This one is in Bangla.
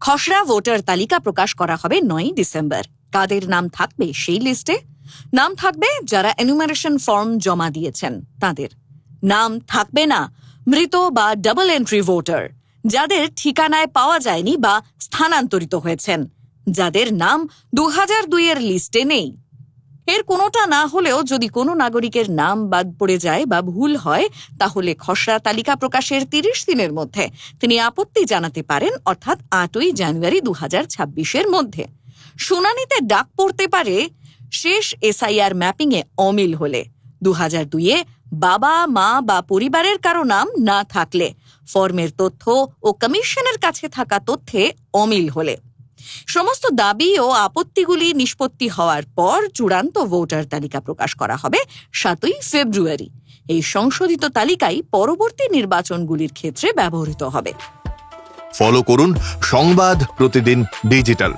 খসড়া ভোটার তালিকা প্রকাশ করা হবে 9 ডিসেম্বর। কাদের নাম থাকবে সেই লিস্টে? নাম থাকবে যারা এনুমারেশন ফর্ম জমা দিয়েছেন তাদের। নাম থাকবে না মৃত বা ডাবল এন্ট্রি ভোটার, যাদের ঠিকানায় পাওয়া যায়নি বা স্থানান্তরিত হয়েছেন, যাদের নাম 2002 এর লিস্টে নেই। এর কোনোটা না হলেও যদি কোনো নাগরিকের নাম বাদ পড়ে যায় বা ভুল হয়, তাহলে খসড়া তালিকা প্রকাশের 30 দিনের মধ্যে তিনি আপত্তি জানাতে পারেন, অর্থাৎ 8ই জানুয়ারি 2026-এর মধ্যে। শুনানিতে ডাক পড়তে পারে শেষ এসআইআর ম্যাপিংয়ে অমিল হলে, 2002-এ বাবা মা বা পরিবারের কারো নাম না থাকলে, ফর্মের তথ্য ও কমিশনের কাছে থাকা তথ্যে অমিল হলে। সমস্ত দাবি ও আপত্তিগুলি নিষ্পত্তি হওয়ার পর চূড়ান্ত ভোটার তালিকা প্রকাশ করা হবে 7ই ফেব্রুয়ারি। এই সংশোধিত তালিকাই পরবর্তী নির্বাচনগুলির ক্ষেত্রে ব্যবহৃত হবে। ফলো করুন সংবাদ প্রতিদিন ডিজিটাল।